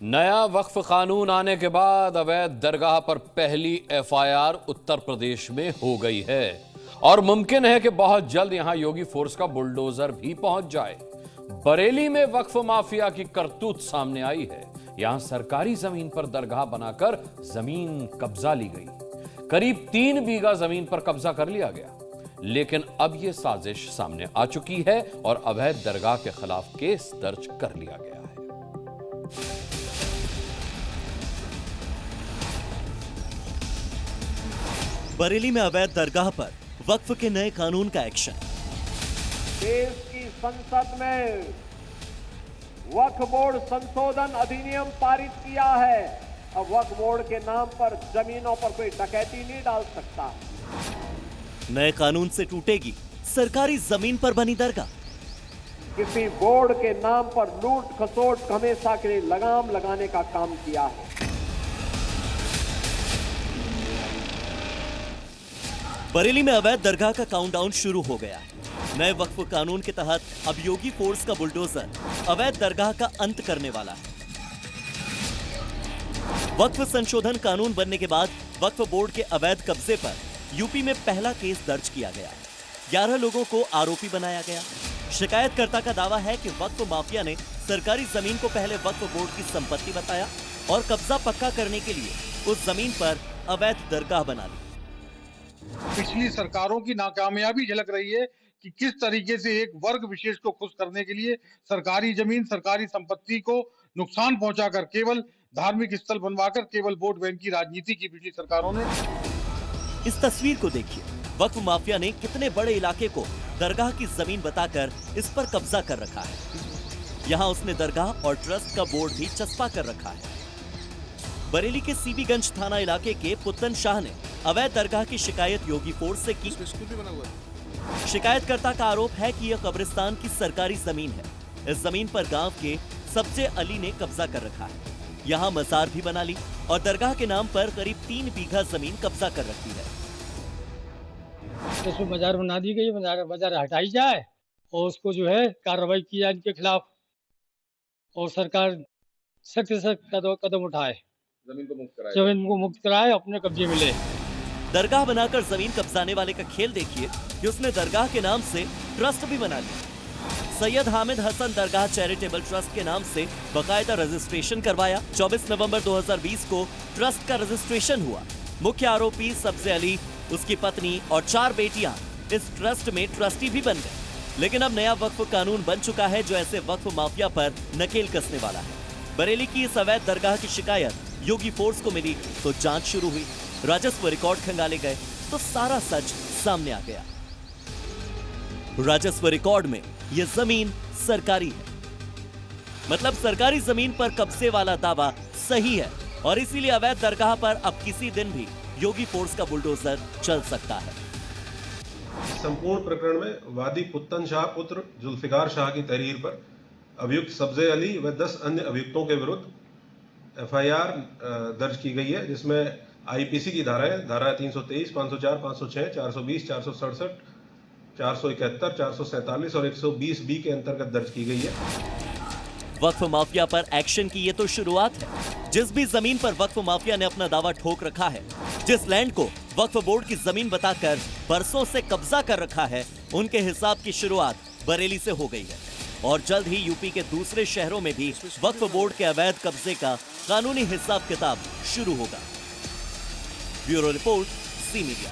नया वक्फ कानून आने के बाद अवैध दरगाह पर पहली एफआईआर उत्तर प्रदेश में हो गई है और मुमकिन है कि बहुत जल्द यहां योगी फोर्स का बुलडोजर भी पहुंच जाए। बरेली में वक्फ माफिया की करतूत सामने आई है। यहां सरकारी जमीन पर दरगाह बनाकर जमीन कब्जा ली गई। करीब 3 बीघा जमीन पर कब्जा कर लिया गया, लेकिन अब यह साजिश सामने आ चुकी है और अवैध दरगाह के खिलाफ केस दर्ज कर लिया गया है। बरेली में अवैध दरगाह पर वक्फ के नए कानून का एक्शन। देश की संसद में वक्फ बोर्ड संशोधन अधिनियम पारित किया है। अब वक्फ बोर्ड के नाम पर जमीनों पर कोई डकैती नहीं डाल सकता। नए कानून से टूटेगी सरकारी जमीन पर बनी दरगाह। किसी बोर्ड के नाम पर लूट खसोट हमेशा के लिए लगाम लगाने का काम किया है। बरेली में अवैध दरगाह का काउंटडाउन शुरू हो गया है। नए वक्फ कानून के तहत अब योगी फोर्स का बुलडोजर अवैध दरगाह का अंत करने वाला है। वक्फ संशोधन कानून बनने के बाद वक्फ बोर्ड के अवैध कब्जे पर यूपी में पहला केस दर्ज किया गया। 11 लोगों को आरोपी बनाया गया। शिकायतकर्ता का दावा है कि वक्फ माफिया ने सरकारी जमीन को पहले वक्फ बोर्ड की संपत्ति बताया और कब्जा पक्का करने के लिए उस जमीन पर अवैध दरगाह बना ली। पिछली सरकारों की नाकामयाबी झलक रही है कि किस तरीके से एक वर्ग विशेष को खुश करने के लिए सरकारी जमीन, सरकारी संपत्ति को नुकसान पहुंचाकर केवल धार्मिक स्थल बनवाकर केवल वोट बैंक की राजनीति की पिछली सरकारों ने। इस तस्वीर को देखिए। वक्फ माफिया ने कितने बड़े इलाके को दरगाह की जमीन बताकर इस पर कब्जा कर रखा है। यहाँ उसने दरगाह और ट्रस्ट का बोर्ड भी चस्पा कर रखा है। बरेली के सीबीगंज थाना इलाके के पुत्तन शाह ने अवैध दरगाह की शिकायत योगी फोर्स से की। शिकायतकर्ता का आरोप है कि यह कब्रिस्तान की सरकारी जमीन है। इस जमीन पर गांव के सब्जे अली ने कब्जा कर रखा है। यहाँ मजार भी बना ली और दरगाह के नाम पर करीब 3 बीघा जमीन कब्जा कर रखी है। उसमें बाजार बना दी गई, बाजार हटाई जाए और उसको जो है कार्रवाई की जाए इनके खिलाफ और सरकार सख्त से सख्त कदम उठाए, जमीन को मुक्त कराए, अपने कब्जे में ले। दरगाह बनाकर जमीन कब्जाने वाले का खेल देखिए कि उसने दरगाह के नाम से ट्रस्ट भी बना लिया। सैयद हामिद हसन दरगाह चैरिटेबल ट्रस्ट के नाम से बकायदा रजिस्ट्रेशन करवाया। 24 नवंबर 2020 को ट्रस्ट का रजिस्ट्रेशन हुआ। मुख्य आरोपी सब्जे अली, उसकी पत्नी और 4 बेटियां इस ट्रस्ट में ट्रस्टी भी बन गए। लेकिन अब नया वक्फ कानून बन चुका है जो ऐसे वक्फ माफिया पर नकेल कसने वाला है। बरेली की इस अवैध दरगाह की शिकायत योगी फोर्स को मिली तो जांच शुरू हुई। राजस्व रिकॉर्ड खंगाले गए तो सारा सच सामने आ गया। राजस्व रिकॉर्ड में यह जमीन सरकारी है, मतलब सरकारी जमीन पर कब्जे वाला दावा सही है और इसीलिए अवैध दरगाह पर अब किसी दिन भी योगी फोर्स का बुलडोजर चल सकता है। संपूर्ण प्रकरण में वादी पुत्तन शाह पुत्र जुल्फिकार शाह की तहरीर पर अभियुक्त सब्जे अली व 10 अन्य अभियुक्तों के विरुद्ध एफआईआर दर्ज की गई है, जिसमें आईपीसी की धाराएं धारा 323, 504, 506, 420, 467, 471, 447 और 120 बी के अंतर्गत दर्ज की गई है। वक्फ माफिया पर एक्शन की ये तो शुरुआत है। जिस भी जमीन पर वक्फ माफिया ने अपना दावा ठोक रखा है, जिस लैंड को वक्फ बोर्ड की जमीन बताकर बरसों से कब्जा कर रखा है, उनके हिसाब की शुरुआत बरेली से हो गई है और जल्द ही यूपी के दूसरे शहरों में भी वक्फ बोर्ड के अवैध कब्जे का कानूनी हिसाब किताब शुरू होगा। Bureau report, C media.